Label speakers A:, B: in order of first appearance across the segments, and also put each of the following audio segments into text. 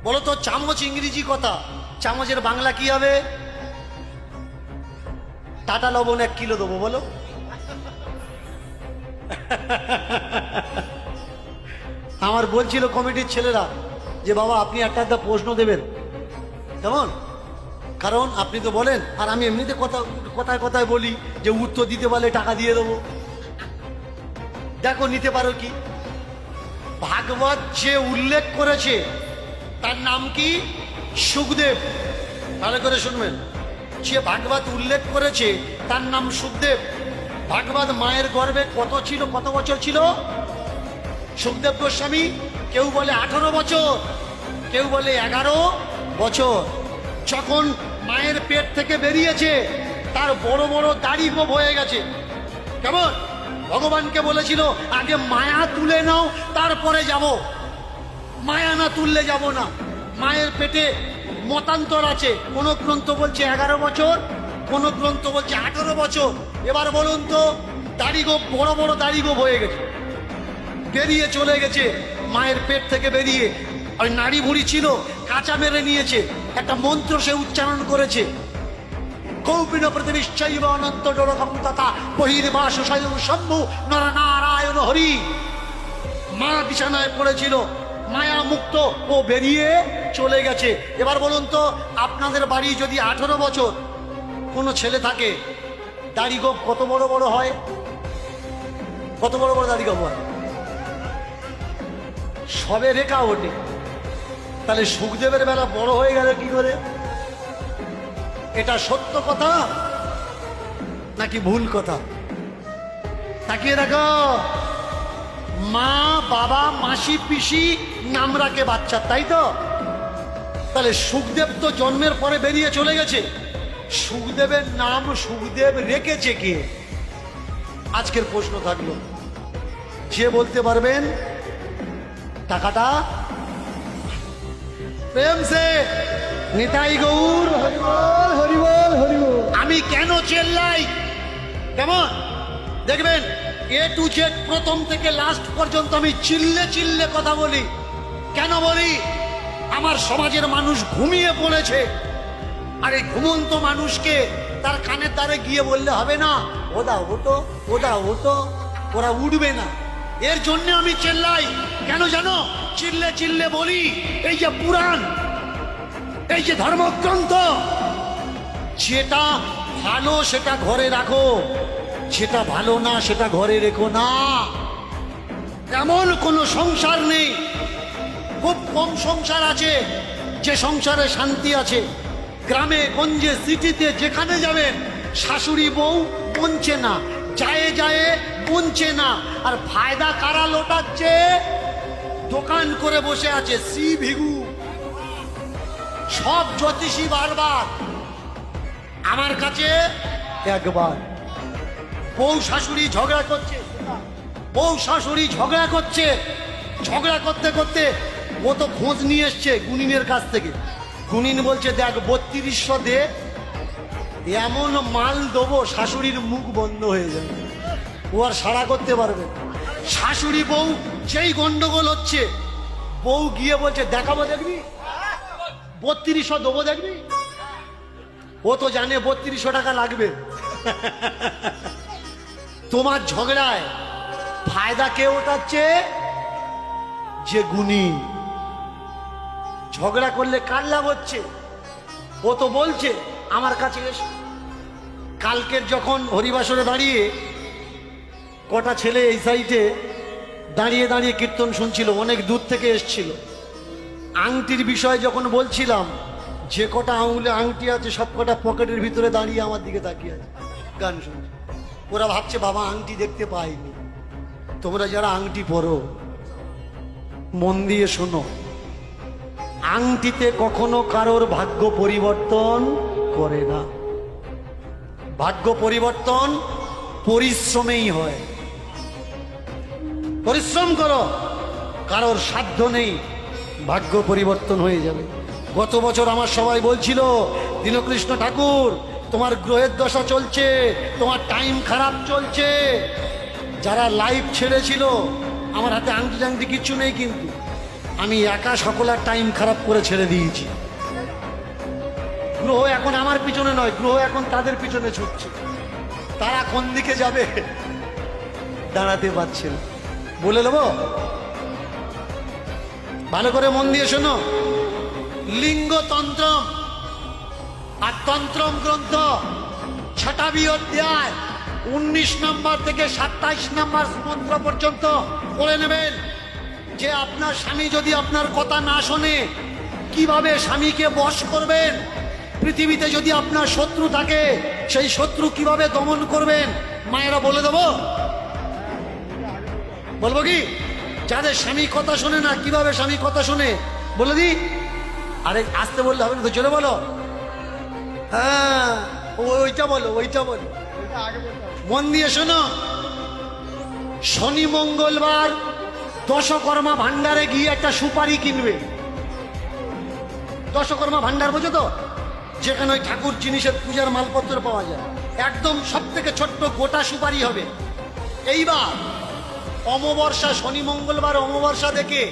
A: বলো তো চামচ ইংরেজি কথা, চামচের বাংলা কি হবে? টাটা লবণ 1 কিলো দেবো বলো। আমার বলছিল কমিটির ছেলেরা যে বাবা আপনি একটা প্রশ্ন দেবেন, কেমন? কারণ আপনি তো বলেন, আর আমি এমনিতে কথায় কথায় বলি যে উত্তর দিতে পারলে টাকা দিয়ে দেবো। দেখো নিতে পারো কি? ভাগবত যে উল্লেখ করেছে তার নাম কি? সুখদেব। ভালো করে শুনবেন, যে ভাগবত উল্লেখ করেছে তার নাম সুখদেব। ভাগবত মায়ের গর্ভে কত ছিল, কত বছর ছিল সুখদেব গোস্বামী? কেউ বলে 18 বছর, কেউ বলে 11 বছর। যখন মায়ের পেট থেকে বেরিয়েছে তার বড় বড় দাড়ি গোপ হয়ে গেছে। কেমন? ভগবানকে বলেছিল আগে মায়া তুলে নাও তারপরে যাব, মায়া না তুললে যাব না। মায়ের পেটে মতান্তর আছে, কোন গ্রন্থ বলছে 11 বছর, কোন গ্রন্থ বলছে 18 বছর। এবার বলুন তো, দাড়ি গোপ, বড় বড় দাড়ি গোপ হয়ে গেছে, বেরিয়ে চলে গেছে মায়ের পেট থেকে বেরিয়ে। ওই নাড়ি ভুড়ি ছিল, কাঁচা মেরে নিয়েছে, একটা মন্ত্র সে উচ্চারণ করেছে, কৌপিন প্রতিবিশ্চৈব অনন্ত ডোরকম তথা বহির্বাস স্বয়ং শম্ভু নরনারায়ণ হরি। মা বিছানায় পড়েছিল, মায়া মুক্ত, ও বেরিয়ে চলে গেছে। এবার বলুন তো, আপনাদের বাড়ি যদি 18 বছর কোনো ছেলে থাকে, দাড়ি গোপ কত বড় বড় হয়? কত বড় বড় দাড়ি গোপ হয়? সবে রেখা ওঠে। তাহলে সুখদেবের বেলা বড় হয়ে গেল কি করে? এটা সত্য কথা নাকি ভুল কথা? তাকিয়ে দেখো, মা বাবা মাসি পিসি নাম রাখে বাচ্চা, তাই তো? তাহলে সুখদেব তো জন্মের পরে বেরিয়ে চলে গেছে। সুখদেবের নাম সুখদেব রেখেছে কে? আজকের প্রশ্ন থাকলো, যে বলতে পারবেন টাকাটা প্রেম সে নিতাই গৌর হরিবল হরিবল হরিবল। আমি কেন চেল্লাই? কেমন? দেখবেন A to Z প্রথম থেকে লাস্ট পর্যন্ত আমি চিল্লে চিল্লে কথা বলি। কেন বলি? আমার সমাজের মানুষ ঘুমিয়ে পড়েছে, আর এই ঘুমন্ত মানুষকে তার কানের দ্বারে গিয়ে বললে হবে না, ওদা ওটো ওদা ওটো, ওরা উঠবে না। এর জন্য আমি চেল্লাই। কেন জানো? চিল্লে চিল্লে বলি, এই যে পুরাণ, এই যে ধর্মগ্রন্থ, যেটা ভালো সেটা ঘরে রাখো, যেটা ভালো না সেটা ঘরে রেখো না। এমন কোনো সংসার নেই, খুব কম সংসার আছে যে সংসারে শান্তি আছে। গ্রামে গঞ্জে সিটিতে যেখানে যাবেন, শাশুড়ি বউ বনছে না, যায় যায় বনছে না, আর ফায়দা কারা লোটাচ্ছে? দোকান করে বসে আছে সি ভিগু। সব জ্যোতিষী বারবার আমার কাছে একবার। বউ শাশুড়ি ঝগড়া করছে, বউ শাশুড়ি ঝগড়া করছে, ঝগড়া করতে করতে ও তো খোঁজ নিয়ে এসছে গুনিনের কাছ থেকে। গুনিন বলছে দেখ 3200 দে, এমন মাল দেবো শাশুড়ির মুখ বন্ধ হয়ে যাবে, ও আর সাড়া করতে পারবে। শাশুড়ি বউ যেই গন্ডগোল হচ্ছে, বউ গিয়ে বলছে দেখাবো দেখবি, 3200 দেবো দেখবি। ও তো জানে 3200 টাকা লাগবে। তোমার ঝগড়ায় ফায়দা কে ওঠাচ্ছে? যে গুণী। ঝগড়া করলে কার লাভ হচ্ছে? ও তো বলছে আমার কাছে এসো। কালকের যখন হরিবাসরে দাঁড়িয়ে কটা ছেলে এই সাইডে দাঁড়িয়ে দাঁড়িয়ে কীর্তন শুনছিল, অনেক দূর থেকে এসছিল। আংটির বিষয়ে যখন বলছিলাম, যে কটা আঙুলে আংটি আছে সব কটা পকেটের ভিতরে দাঁড়িয়ে আমার দিকে তাকিয়ে আছে, গান শুনছে। ওরা ভাবছে বাবা আংটি দেখতে পাইনি। তোমরা যারা আংটি পরো, মন দিয়ে শোনো, আংটিতে কখনো কারোর ভাগ্য পরিবর্তন করে না। ভাগ্য পরিবর্তন পরিশ্রমেই হয়। পরিশ্রম করো, কারোর সাধ্য নেই, ভাগ্য পরিবর্তন হয়ে যাবে। গত বছর আমার সবাই বলছিল দীনকৃষ্ণ ঠাকুর তোমার গ্রহের দশা চলছে, তোমার টাইম খারাপ চলছে। যারা লাইভ ছেড়েছিল, আমার হাতে আংটি টাংটি কিচ্ছু নেই, কিন্তু আমি একা সকলের টাইম খারাপ করে ছেড়ে দিয়েছি। গ্রহ এখন আমার পিছনে নয়, গ্রহ এখন তাদের পিছনে ছুটছে। তারা কোন দিকে যাবে দাঁড়াতে পারছে না। বলে দেবো, ভালো করে মন দিয়ে শোনো। লিঙ্গতন্ত্রম আর তন্ত্রম গ্রন্থ 6টা অধ্যায় 19 নম্বর থেকে 27 নম্বর মন্ত্র পর্যন্ত পড়ে নেবেন যে আপনার স্বামী যদি আপনার কথা না শোনে কিভাবে স্বামীকে বশ করবেন। পৃথিবীতে যদি আপনার শত্রু থাকে সেই শত্রু কিভাবে দমন করবেন। মায়েরা বলে দেবো, বলবো কি? যাদের স্বামী কথা শোনে না কিভাবে স্বামী কথা শোনে বলে দি। আরে আসতে বললে হবে না তো, জোরে বলো। হ্যাঁ ওইটা বলো, ওইটা বলো, মন দিয়ে শোনো। শনি মঙ্গলবার দশকর্মা ভান্ডারে গিয়ে একটা সুপারি কিনবে। দশকর্মা ভান্ডার বোঝো তো, যেখানে ওই ঠাকুর জিনিসের পূজার মালপত্র পাওয়া যায়। একদম সব থেকে ছোট্ট গোটা সুপারি হবে। এইবার অমাবস্যা, শনি মঙ্গলবার অমাবস্যা দেখে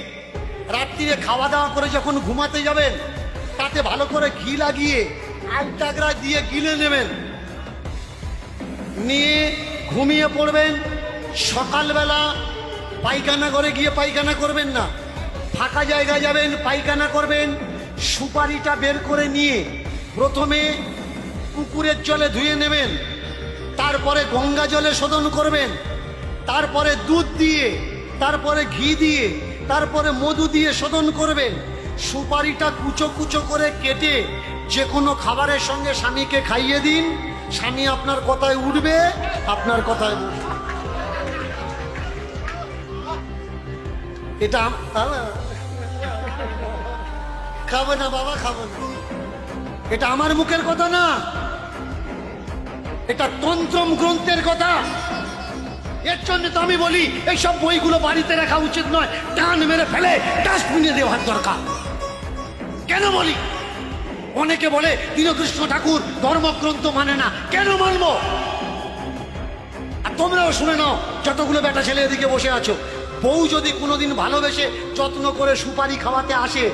A: রাত্রিরে খাওয়া দাওয়া করে যখন ঘুমাতে যাবেন তাতে ভালো করে ঘি লাগিয়ে আলটাগড়া দিয়ে গিলে নেবেন, নিয়ে ঘুমিয়ে পড়বেন। সকালবেলা পায়খানা ঘরে গিয়ে পায়খানা করবেন না, ফাঁকা জায়গায় যাবেন, পায়খানা করবেন। সুপারিটা বের করে নিয়ে প্রথমে পুকুরের জলে ধুয়ে নেবেন, তারপরে গঙ্গা জলে শোধন করবেন, তারপরে দুধ দিয়ে, তারপরে ঘি দিয়ে, তারপরে মধু দিয়ে শোধন করবেন। সুপারিটা কুচো কুচো করে কেটে যে কোনো খাবারের সঙ্গে স্বামীকে খাইয়ে দিন। স্বামী আপনার কথায় উঠবে, আপনার কথায় বসবে। এটা খাবো না বাবা, খাবো না। এটা আমার মুখের কথা না, এটা তন্ত্রম গ্রন্থের কথা। এর জন্য তো আমি বলি এইসব বইগুলো বাড়িতে রাখা উচিত নয়, টান মেরে ফেলে ডাস্টবিনে দেওয়ার দরকার। কেন বলি? অনেকে বলে দীনকৃষ্ণ ঠাকুর ধর্মগ্রন্থ মানে না। কেন মানবো? আর তোমরাও শুনে নাও, যতগুলো বেটা ছেলে এদিকে বসে আছো, বউ যদি কোনোদিন ভালোবেসে যত্ন করে সুপারি খাওয়াতে আসে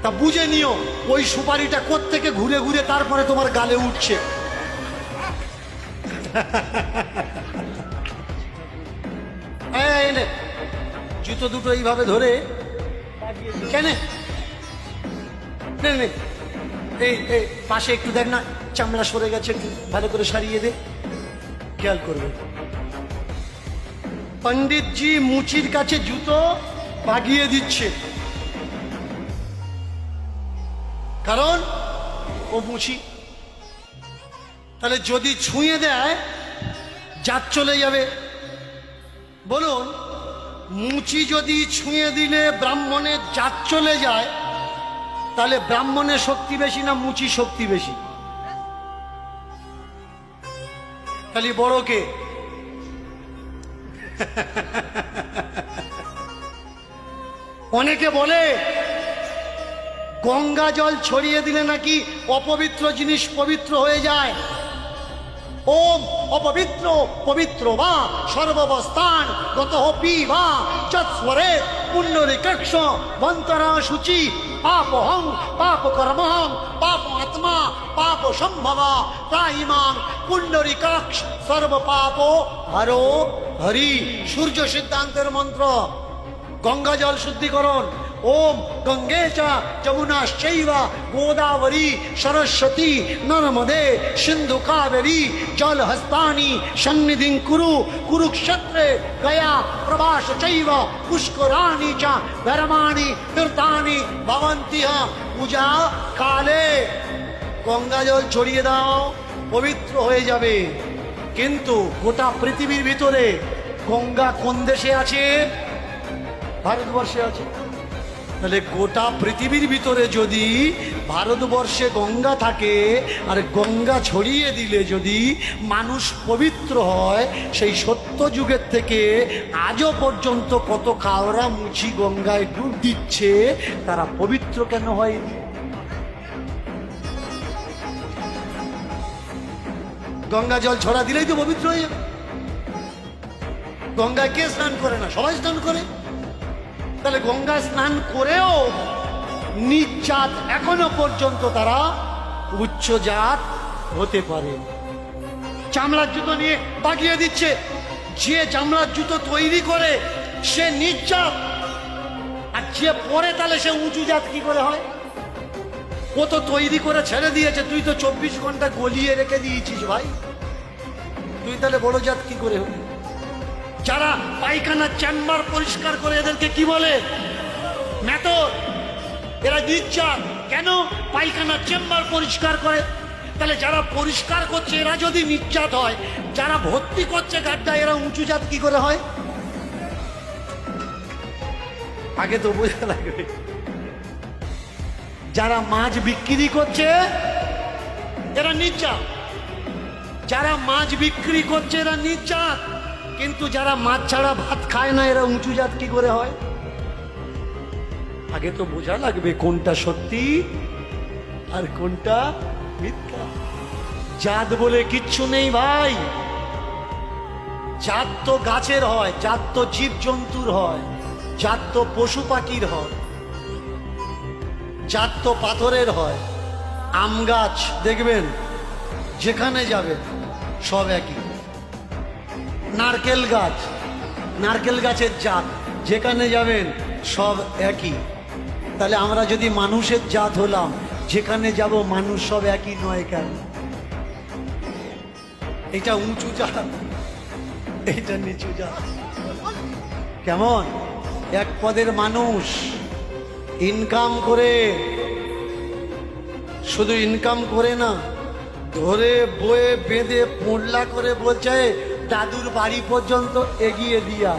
A: তা বুঝে নিও ওই সুপারিটা কোত্থেকে ঘুরে ঘুরে তারপরে তোমার গালে উঠছে। জুতো দুটো এইভাবে ধরে কেন এই পাশে একটু দেখ না, চামড়া সরে গেছে, একটু ভালো করে সারিয়ে দে, খেয়াল করবে। পণ্ডিতজি মুচির কাছে জুতো বাগিয়ে দিচ্ছে, কারণ ও মুচি। তাহলে যদি ছুঁয়ে দেয় জাত চলে যাবে। বলুন, মুচি যদি ছুঁয়ে দিলে ব্রাহ্মণের জাত চলে যায়, তাহলে ব্রাহ্মণের শক্তি বেশি না মুচি শক্তি বেশি? তাহলে বড় কে? অনেকে বলে গঙ্গা জল ছড়িয়ে দিলে নাকি অপবিত্র জিনিস পবিত্র হয়ে যায়। ওম অপবিত্র পবিত্র বা সর্ববস্থান গত পি বা যৎস্বরে পুণ্যরিকক্ষ মন্তরা শুচি পাপহং পাপ কর্মহং পাপ আত্মা পাপ সম্ভব প্রাহিমাং পুণ্যরিকক্ষ সর্ব পাপ হরো হরি। সূর্য সিদ্ধান্তের মন্ত্র। গঙ্গা জল শুদ্ধিকরণ। ওম গঙ্গে চ যমুনাশ্চৈব গোদাবরী সরস্বতী নর্মদে সিন্ধু কাবেরী জল হস্তানি সন্নিধিং কুরু কুরুক্ষেত্রে গয়া প্রভাস চৈব পুষ্করাণি চ ধর্মাণি তীর্থানি ভবন্তি পূজা কালে। গঙ্গা জল ছড়িয়ে দাও, পবিত্র হয়ে যাবে। কিন্তু গোটা পৃথিবীর ভিতরে গঙ্গা কোন দেশে আছে? ভারতবর্ষে আছে। তাহলে গোটা পৃথিবীর ভিতরে যদি ভারতবর্ষে গঙ্গা থাকে আর গঙ্গা ছড়িয়ে দিলে যদি মানুষ পবিত্র হয়, সেই সত্য যুগের থেকে আজও পর্যন্ত কত কাওড়া মুচি গঙ্গায় ডুব দিচ্ছে, তারা পবিত্র কেন হয়নি? গঙ্গা জল ছড়া দিলেই তো পবিত্র হয়ে যাবে। গঙ্গায় কে স্নান করে না? সবাই স্নান করে। তাহলে গঙ্গা স্নান করেও নিজ জাত এখনো পর্যন্ত তারা উচ্চ জাত হতে পারে। চামড়ার জুতো নিয়ে বাগিয়ে দিচ্ছে, যে চামড়ার জুতো তৈরি করে সে নিজ জাত, আর যে পরে তাহলে সে উঁচু জাত কি করে হয়? ও তো তৈরি করে ছেড়ে দিয়েছে, তুই তো 24 ঘন্টা গলিয়ে রেখে দিয়েছিস ভাই, তুই তাহলে বড় জাত কি করে হবি? যারা পায়খানার চেম্বার পরিষ্কার করে এদেরকে কি বলে? মেথর। এরা নির্জাত। কেন? পায়খানার চেম্বার পরিষ্কার করে। তাহলে যারা পরিষ্কার করছে এরা যদি নির্জাত হয়, যারা ভর্তি করছে গাড্ডা এরা উঁচু জাত কি করে হয়? আগে তো বোঝা লাগবে। যারা মাছ বিক্রি করছে এরা নির্জাত, যারা মাছ বিক্রি করছে এরা নির্জাত, কিন্তু যারা মাছ ছাড়া ভাত খায় না এরা উঁচু জাত কি করে হয়? আগে তো বোঝা লাগবে কোনটা সত্যি আর কোনটা মিথ্যা। জাত বলে কিচ্ছু নেই ভাই। জাত তো গাছের হয়, জাত তো জীব জন্তুর হয়, জাত তো পশু পাখির হয়, জাত তো পাথরের হয়। আম গাছ দেখবেন যেখানে যাবেন সব একই। নারকেল গাছ, নারকেল গাছের জাত যেখানে যাবেন সব একই। তাহলে আমরা যদি মানুষের জাত হলাম, যেখানে যাব মানুষ সব একই নয় কেন? এটা উঁচু জাত, এইটা নিচু জাত। কেমন? এক পদের মানুষ ইনকাম করে, শুধু ইনকাম করে না, ধরে বয়ে বেঁধে পোঁড়লা করে বলছে দাদুর বাড়ি পর্যন্ত এগিয়ে দিয়া।